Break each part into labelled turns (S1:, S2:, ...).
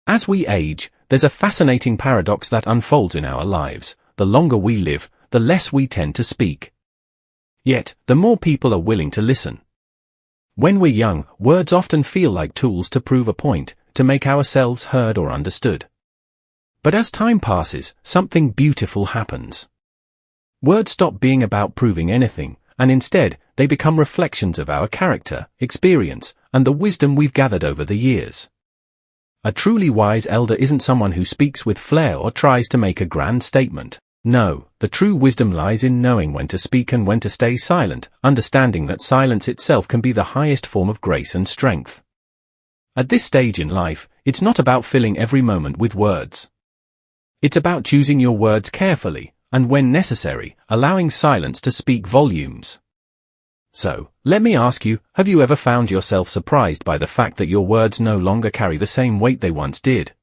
S1: As we age, there's a fascinating paradox that unfolds in our lives. The longer we live, the less we tend to speak. Yet, the more people are willing to listen. When we're young, words often feel like tools to prove a point, to make ourselves heard or understood. But as time passes, something beautiful happens. Words stop being about proving anything, and instead, they become reflections of our character, experience, and the wisdom we've gathered over the years. A truly wise elder isn't someone who speaks with flair or tries to make a grand statement. No, the true wisdom lies in knowing when to speak and when to stay silent, understanding that silence itself can be the highest form of grace and strength. At this stage in life, it's not about filling every moment with words. It's about choosing your words carefully, and when necessary, allowing silence to speak volumes. So, let me ask you, have you ever found yourself surprised by the fact that your words no longer carry the same weight they once did?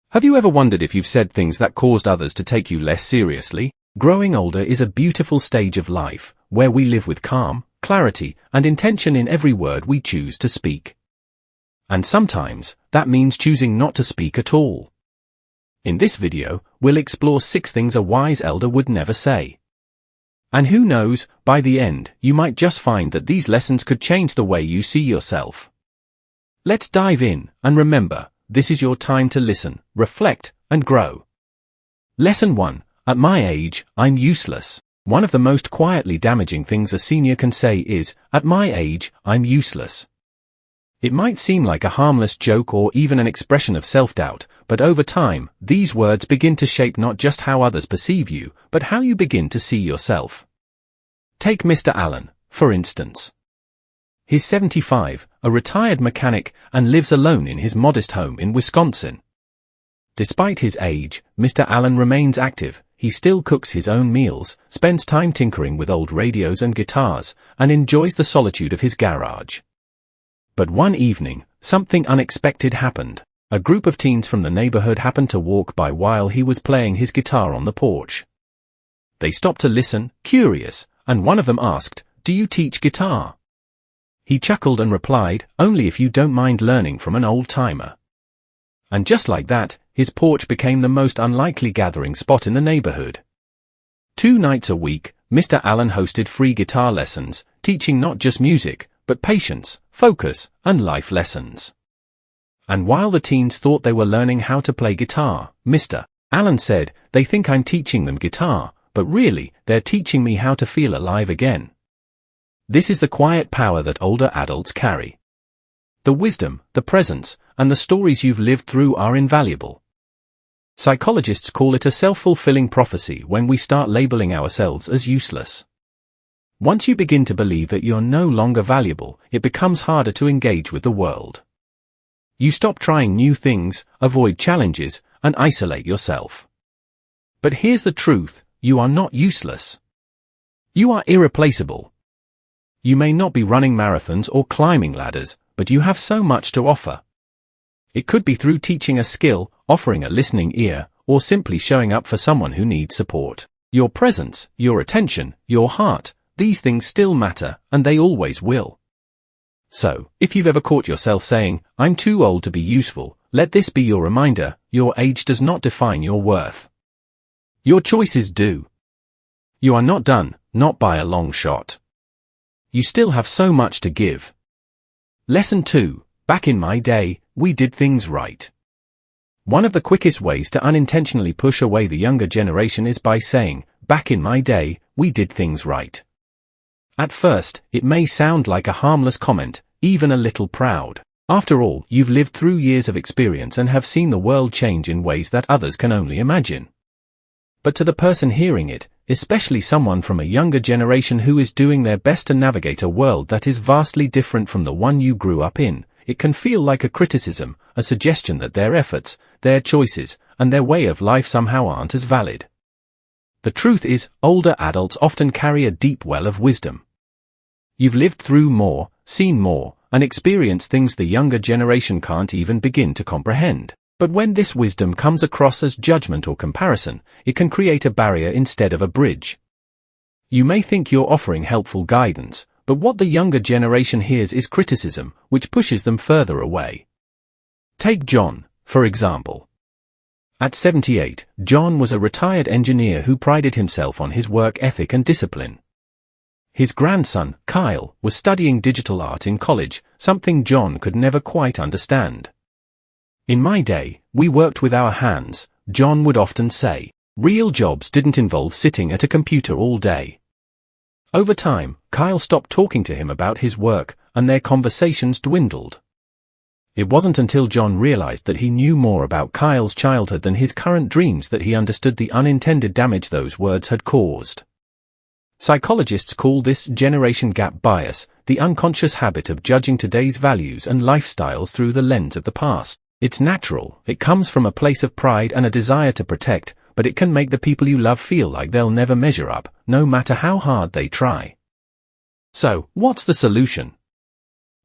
S1: Have you ever wondered if you've said things that caused others to take you less seriously? Growing older is a beautiful stage of life, where we live with calm, clarity, and intention in every word we choose to speak. And sometimes, that means choosing not to speak at all. In this video, we'll explore 6 things a wise elder would never say. And who knows, by the end, you might just find that these lessons could change the way you see yourself. Let's dive in, and remember, this is your time to listen, reflect, and grow. Lesson 1. At my age, I'm useless. One of the most quietly damaging things a senior can say is, at my age, I'm useless. It might seem like a harmless joke or even an expression of self-doubt, but over time, these words begin to shape not just how others perceive you, but how you begin to see yourself. Take Mr. Allen, for instance. He's 75, a retired mechanic, and lives alone in his modest home in Wisconsin. Despite his age, Mr. Allen remains active. He still cooks his own meals, spends time tinkering with old radios and guitars, and enjoys the solitude of his garage. But one evening, something unexpected happened. A group of teens from the neighborhood happened to walk by while he was playing his guitar on the porch. They stopped to listen, curious, and one of them asked, "Do you teach guitar?" He chuckled and replied, "Only if you don't mind learning from an old-timer." And just like that, his porch became the most unlikely gathering spot in the neighborhood. 2 nights a week, Mr. Allen hosted free guitar lessons, teaching not just music, but patience, focus, and life lessons. And while the teens thought they were learning how to play guitar, Mr. Allen said, "They think I'm teaching them guitar, but really, they're teaching me how to feel alive again." This is the quiet power that older adults carry. The wisdom, the presence, and the stories you've lived through are invaluable. Psychologists call it a self-fulfilling prophecy when we start labeling ourselves as useless. Once you begin to believe that you're no longer valuable, it becomes harder to engage with the world. You stop trying new things, avoid challenges, and isolate yourself. But here's the truth, you are not useless. You are irreplaceable. You may not be running marathons or climbing ladders, but you have so much to offer. It could be through teaching a skill, offering a listening ear, or simply showing up for someone who needs support. Your presence, your attention, your heart, these things still matter, and they always will. So, if you've ever caught yourself saying, "I'm too old to be useful," let this be your reminder, your age does not define your worth. Your choices do. You are not done, not by a long shot. You still have so much to give. Lesson 2. Back in my day, we did things right. One of the quickest ways to unintentionally push away the younger generation is by saying, "Back in my day, we did things right." At first, it may sound like a harmless comment, even a little proud. After all, you've lived through years of experience and have seen the world change in ways that others can only imagine. But to the person hearing it, especially someone from a younger generation who is doing their best to navigate a world that is vastly different from the one you grew up in, it can feel like a criticism, a suggestion that their efforts, their choices, and their way of life somehow aren't as valid. The truth is, older adults often carry a deep well of wisdom. You've lived through more, seen more, and experienced things the younger generation can't even begin to comprehend. But when this wisdom comes across as judgment or comparison, it can create a barrier instead of a bridge. You may think you're offering helpful guidance, but what the younger generation hears is criticism, which pushes them further away. Take John, for example. At 78, John was a retired engineer who prided himself on his work ethic and discipline. His grandson, Kyle, was studying digital art in college, something John could never quite understand. "In my day, we worked with our hands," John would often say. "Real jobs didn't involve sitting at a computer all day." Over time, Kyle stopped talking to him about his work, and their conversations dwindled. It wasn't until John realized that he knew more about Kyle's childhood than his current dreams that he understood the unintended damage those words had caused. Psychologists call this generation gap bias, the unconscious habit of judging today's values and lifestyles through the lens of the past. It's natural, it comes from a place of pride and a desire to protect, but it can make the people you love feel like they'll never measure up, no matter how hard they try. So, what's the solution?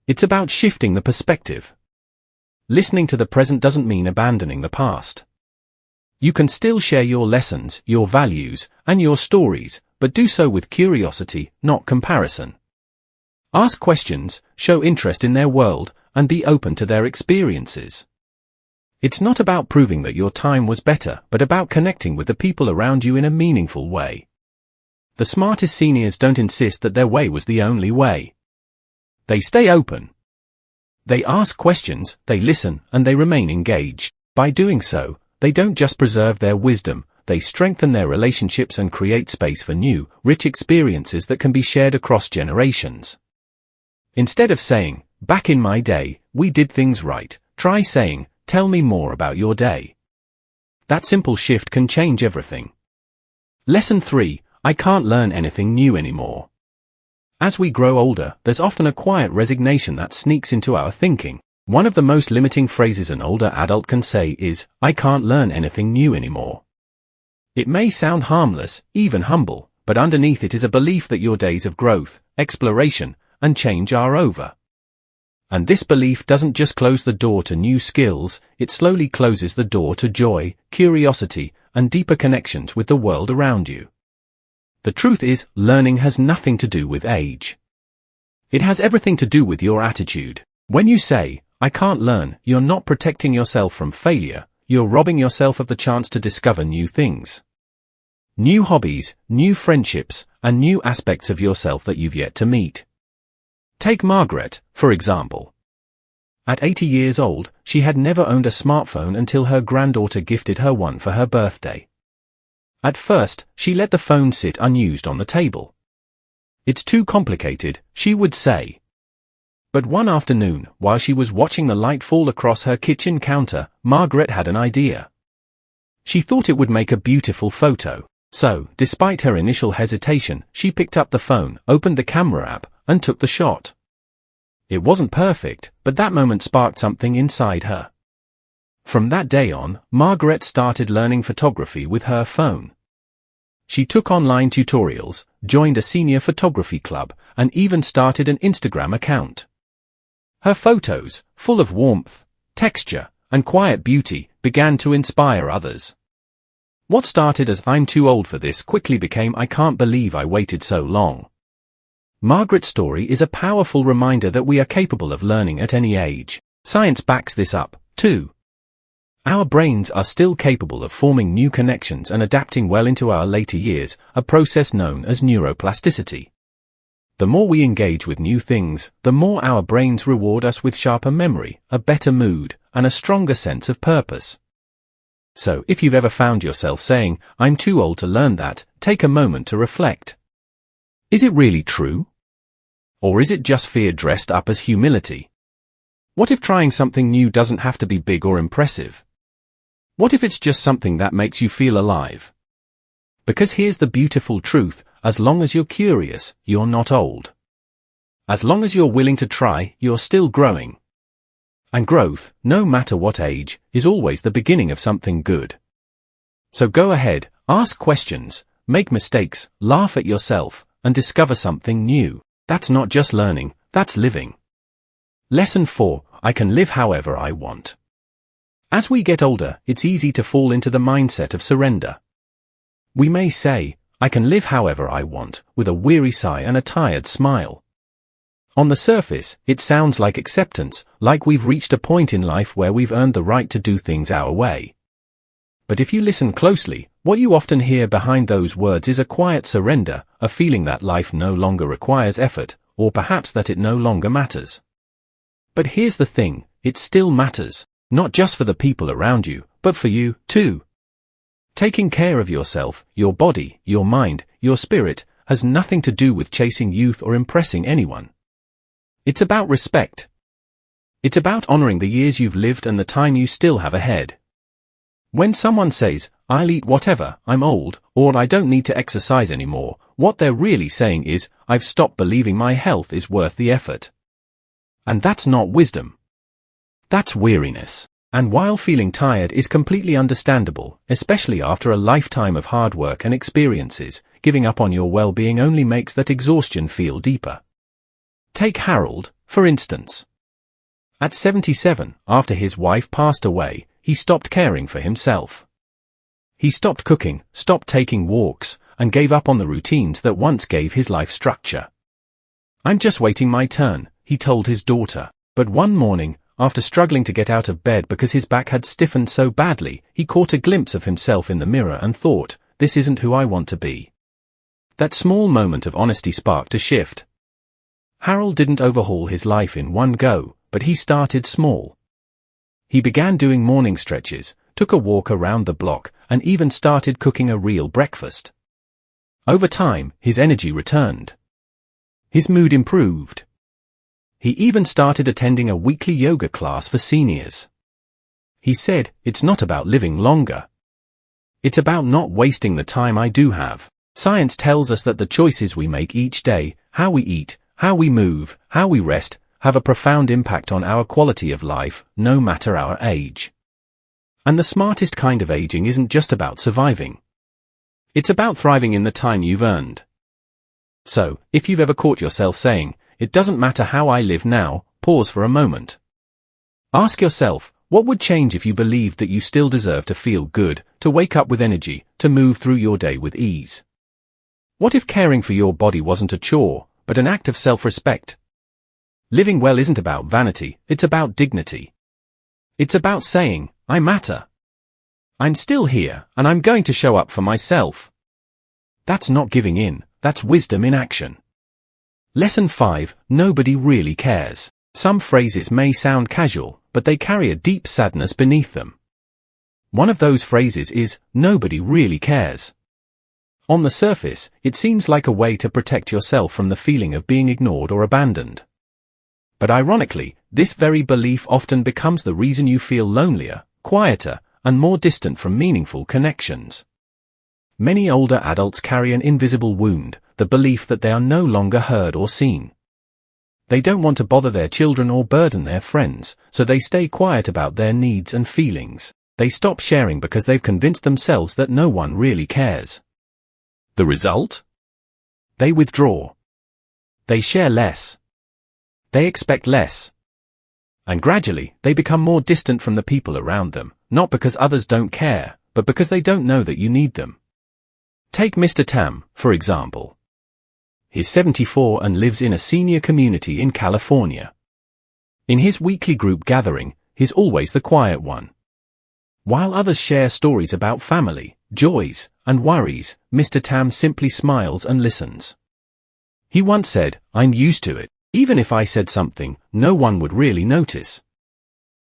S1: It's about shifting the perspective. Listening to the present doesn't mean abandoning the past. You can still share your lessons, your values, and your stories, but do so with curiosity, not comparison. Ask questions, show interest in their world, and be open to their experiences. It's not about proving that your time was better, but about connecting with the people around you in a meaningful way. The smartest seniors don't insist that their way was the only way. They stay open. They ask questions, they listen, and they remain engaged. By doing so, they don't just preserve their wisdom, they strengthen their relationships and create space for new, rich experiences that can be shared across generations. Instead of saying, "Back in my day, we did things right," try saying, "Tell me more about your day." That simple shift can change everything. Lesson 3, I can't learn anything new anymore. As we grow older, there's often a quiet resignation that sneaks into our thinking. One of the most limiting phrases an older adult can say is, "I can't learn anything new anymore." It may sound harmless, even humble, but underneath it is a belief that your days of growth, exploration, and change are over. And this belief doesn't just close the door to new skills, it slowly closes the door to joy, curiosity, and deeper connections with the world around you. The truth is, learning has nothing to do with age. It has everything to do with your attitude. When you say, "I can't learn," you're not protecting yourself from failure, you're robbing yourself of the chance to discover new things. New hobbies, new friendships, and new aspects of yourself that you've yet to meet. Take Margaret, for example. At 80 years old, she had never owned a smartphone until her granddaughter gifted her one for her birthday. At first, she let the phone sit unused on the table. "It's too complicated," she would say. But one afternoon, while she was watching the light fall across her kitchen counter, Margaret had an idea. She thought it would make a beautiful photo. So, despite her initial hesitation, she picked up the phone, opened the camera app, and took the shot. It wasn't perfect, but that moment sparked something inside her. From that day on, Margaret started learning photography with her phone. She took online tutorials, joined a senior photography club, and even started an Instagram account. Her photos, full of warmth, texture, and quiet beauty, began to inspire others. What started as "I'm too old for this" quickly became "I can't believe I waited so long." Margaret's story is a powerful reminder that we are capable of learning at any age. Science backs this up, too. Our brains are still capable of forming new connections and adapting well into our later years, a process known as neuroplasticity. The more we engage with new things, the more our brains reward us with sharper memory, a better mood, and a stronger sense of purpose. So, if you've ever found yourself saying, "I'm too old to learn that," take a moment to reflect. Is it really true? Or is it just fear dressed up as humility? What if trying something new doesn't have to be big or impressive? What if it's just something that makes you feel alive? Because here's the beautiful truth, as long as you're curious, you're not old. As long as you're willing to try, you're still growing. And growth, no matter what age, is always the beginning of something good. So go ahead, ask questions, make mistakes, laugh at yourself, and discover something new. That's not just learning, that's living. Lesson 4, I can live however I want. As we get older, it's easy to fall into the mindset of surrender. We may say, "I can live however I want," with a weary sigh and a tired smile. On the surface, it sounds like acceptance, like we've reached a point in life where we've earned the right to do things our way. But if you listen closely, what you often hear behind those words is a quiet surrender, a feeling that life no longer requires effort, or perhaps that it no longer matters. But here's the thing, it still matters, not just for the people around you, but for you, too. Taking care of yourself, your body, your mind, your spirit, has nothing to do with chasing youth or impressing anyone. It's about respect. It's about honoring the years you've lived and the time you still have ahead. When someone says, "I'll eat whatever, I'm old," or "I don't need to exercise anymore," what they're really saying is, "I've stopped believing my health is worth the effort." And that's not wisdom. That's weariness. And while feeling tired is completely understandable, especially after a lifetime of hard work and experiences, giving up on your well-being only makes that exhaustion feel deeper. Take Harold, for instance. At 77, after his wife passed away, he stopped caring for himself. He stopped cooking, stopped taking walks, and gave up on the routines that once gave his life structure. "I'm just waiting my turn," he told his daughter. But one morning, after struggling to get out of bed because his back had stiffened so badly, he caught a glimpse of himself in the mirror and thought, "This isn't who I want to be." That small moment of honesty sparked a shift. Harold didn't overhaul his life in one go, but he started small. He began doing morning stretches, took a walk around the block, and even started cooking a real breakfast. Over time, his energy returned. His mood improved. He even started attending a weekly yoga class for seniors. He said, "It's not about living longer. It's about not wasting the time I do have." Science tells us that the choices we make each day, how we eat, how we move, how we rest, have a profound impact on our quality of life, no matter our age. And the smartest kind of aging isn't just about surviving. It's about thriving in the time you've earned. So, if you've ever caught yourself saying, "It doesn't matter how I live now," pause for a moment. Ask yourself, what would change if you believed that you still deserve to feel good, to wake up with energy, to move through your day with ease? What if caring for your body wasn't a chore, but an act of self-respect? Living well isn't about vanity, it's about dignity. It's about saying, "I matter. I'm still here, and I'm going to show up for myself." That's not giving in, that's wisdom in action. Lesson 5, nobody really cares. Some phrases may sound casual, but they carry a deep sadness beneath them. One of those phrases is, "Nobody really cares." On the surface, it seems like a way to protect yourself from the feeling of being ignored or abandoned. But ironically, this very belief often becomes the reason you feel lonelier, quieter, and more distant from meaningful connections. Many older adults carry an invisible wound, the belief that they are no longer heard or seen. They don't want to bother their children or burden their friends, so they stay quiet about their needs and feelings. They stop sharing because they've convinced themselves that no one really cares. The result? They withdraw. They share less. They expect less. And gradually, they become more distant from the people around them, not because others don't care, but because they don't know that you need them. Take Mr. Tam, for example. He's 74 and lives in a senior community in California. In his weekly group gathering, he's always the quiet one. While others share stories about family, joys, and worries, Mr. Tam simply smiles and listens. He once said, "I'm used to it. Even if I said something, no one would really notice."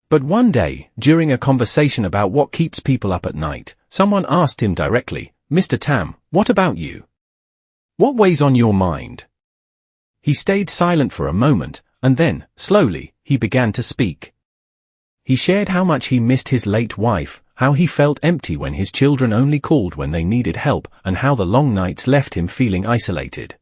S1: But one day, during a conversation about what keeps people up at night, someone asked him directly, "Mr. Tam, what about you? What weighs on your mind?" He stayed silent for a moment, and then, slowly, he began to speak. He shared how much he missed his late wife, how he felt empty when his children only called when they needed help, and how the long nights left him feeling isolated.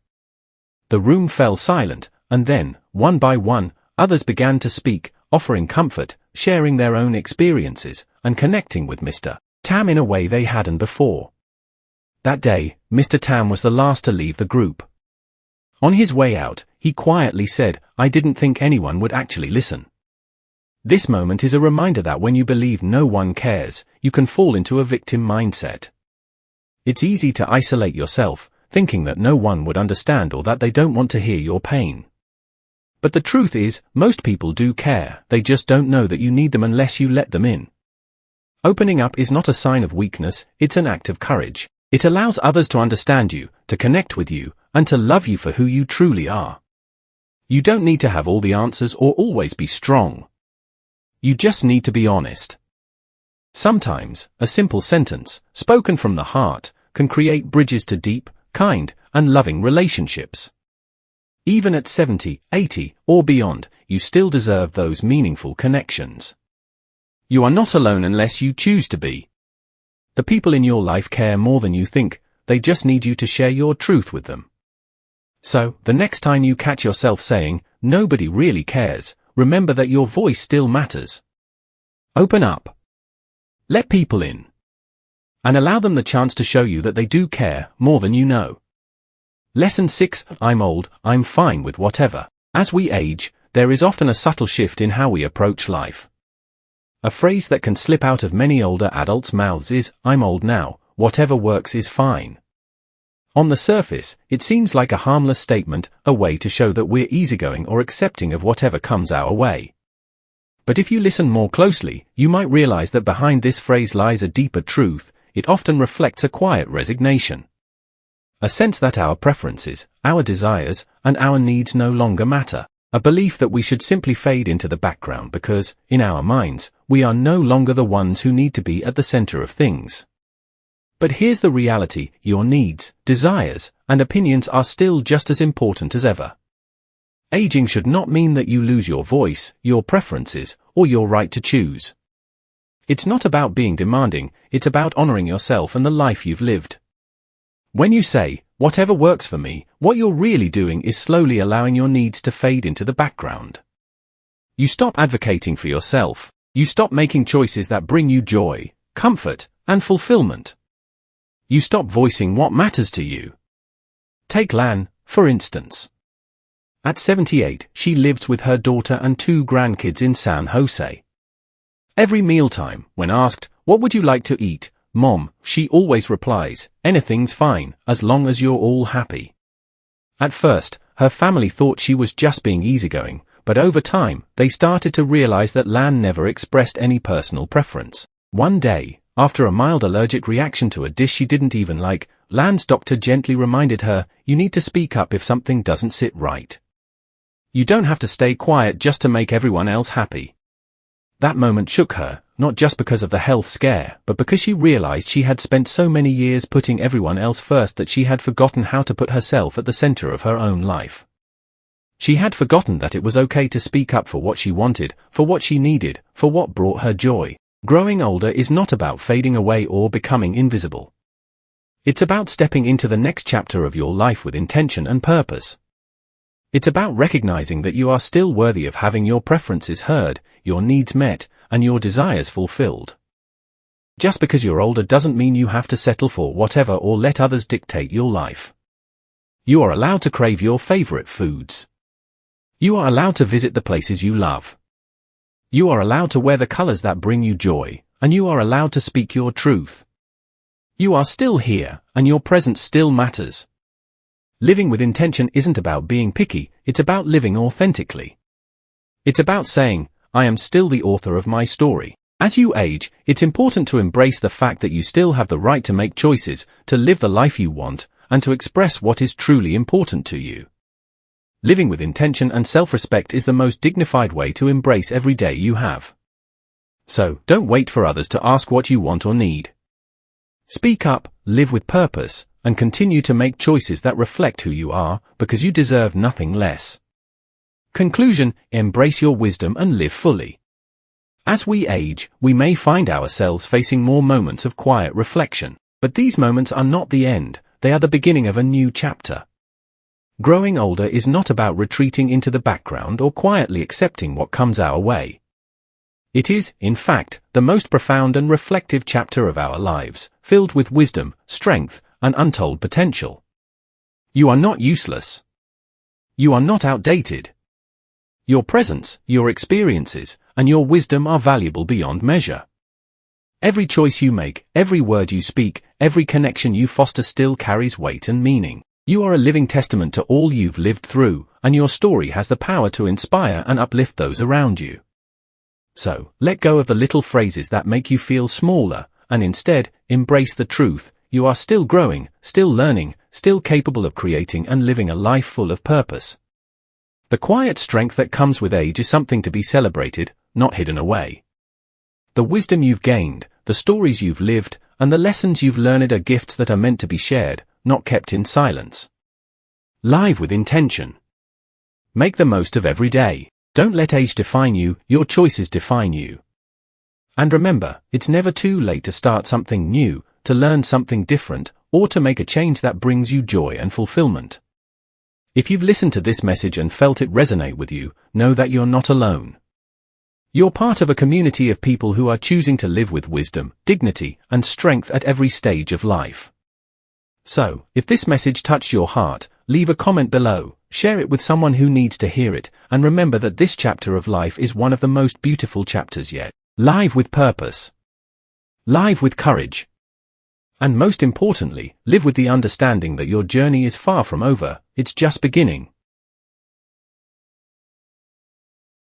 S1: The room fell silent, and then, one by one, others began to speak, offering comfort, sharing their own experiences, and connecting with Mr. Tam in a way they hadn't before. That day, Mr. Tam was the last to leave the group. On his way out, he quietly said, "I didn't think anyone would actually listen." This moment is a reminder that when you believe no one cares, you can fall into a victim mindset. It's easy to isolate yourself, thinking that no one would understand or that they don't want to hear your pain. But the truth is, most people do care, they just don't know that you need them unless you let them in. Opening up is not a sign of weakness, it's an act of courage. It allows others to understand you, to connect with you, and to love you for who you truly are. You don't need to have all the answers or always be strong. You just need to be honest. Sometimes, a simple sentence, spoken from the heart, can create bridges to deep, kind, and loving relationships. Even at 70, 80, or beyond, you still deserve those meaningful connections. You are not alone unless you choose to be. The people in your life care more than you think, they just need you to share your truth with them. So, the next time you catch yourself saying, "Nobody really cares," remember that your voice still matters. Open up. Let people in. And allow them the chance to show you that they do care more than you know. Lesson 6, I'm old, I'm fine with whatever. As we age, there is often a subtle shift in how we approach life. A phrase that can slip out of many older adults' mouths is, "I'm old now, whatever works is fine." On the surface, it seems like a harmless statement, a way to show that we're easygoing or accepting of whatever comes our way. But if you listen more closely, you might realize that behind this phrase lies a deeper truth. It often reflects a quiet resignation. A sense that our preferences, our desires, and our needs no longer matter. A belief that we should simply fade into the background because, in our minds, we are no longer the ones who need to be at the center of things. But here's the reality, your needs, desires, and opinions are still just as important as ever. Aging should not mean that you lose your voice, your preferences, or your right to choose. It's not about being demanding, it's about honoring yourself and the life you've lived. When you say, "Whatever works for me," what you're really doing is slowly allowing your needs to fade into the background. You stop advocating for yourself. You stop making choices that bring you joy, comfort, and fulfillment. You stop voicing what matters to you. Take Lan, for instance. At 78, she lives with her daughter and 2 grandkids in San Jose. Every mealtime, when asked, "What would you like to eat, Mom?" she always replies, "Anything's fine, as long as you're all happy." At first, her family thought she was just being easygoing, but over time, they started to realize that Lan never expressed any personal preference. One day, after a mild allergic reaction to a dish she didn't even like, Lan's doctor gently reminded her, "You need to speak up if something doesn't sit right. You don't have to stay quiet just to make everyone else happy." That moment shook her, not just because of the health scare, but because she realized she had spent so many years putting everyone else first that she had forgotten how to put herself at the center of her own life. She had forgotten that it was okay to speak up for what she wanted, for what she needed, for what brought her joy. Growing older is not about fading away or becoming invisible. It's about stepping into the next chapter of your life with intention and purpose. It's about recognizing that you are still worthy of having your preferences heard, your needs met, and your desires fulfilled. Just because you're older doesn't mean you have to settle for whatever or let others dictate your life. You are allowed to crave your favorite foods. You are allowed to visit the places you love. You are allowed to wear the colors that bring you joy, and you are allowed to speak your truth. You are still here, and your presence still matters. Living with intention isn't about being picky, it's about living authentically. It's about saying, "I am still the author of my story." As you age, it's important to embrace the fact that you still have the right to make choices, to live the life you want, and to express what is truly important to you. Living with intention and self-respect is the most dignified way to embrace every day you have. So, don't wait for others to ask what you want or need. Speak up, live with purpose, and continue to make choices that reflect who you are, because you deserve nothing less. Conclusion: embrace your wisdom and live fully. As we age, we may find ourselves facing more moments of quiet reflection, but these moments are not the end, they are the beginning of a new chapter. Growing older is not about retreating into the background or quietly accepting what comes our way. It is, in fact, the most profound and reflective chapter of our lives, filled with wisdom, strength, and untold potential. You are not useless. You are not outdated. Your presence, your experiences, and your wisdom are valuable beyond measure. Every choice you make, every word you speak, every connection you foster still carries weight and meaning. You are a living testament to all you've lived through, and your story has the power to inspire and uplift those around you. So, let go of the little phrases that make you feel smaller, and instead, embrace the truth: you are still growing, still learning, still capable of creating and living a life full of purpose. The quiet strength that comes with age is something to be celebrated, not hidden away. The wisdom you've gained, the stories you've lived, and the lessons you've learned are gifts that are meant to be shared, not kept in silence. Live with intention. Make the most of every day. Don't let age define you, your choices define you. And remember, it's never too late to start something new, to learn something different, or to make a change that brings you joy and fulfillment. If you've listened to this message and felt it resonate with you, know that you're not alone. You're part of a community of people who are choosing to live with wisdom, dignity, and strength at every stage of life. So, if this message touched your heart, leave a comment below, share it with someone who needs to hear it, and remember that this chapter of life is one of the most beautiful chapters yet. Live with purpose. Live with courage. And most importantly, live with the understanding that your journey is far from over, it's just beginning.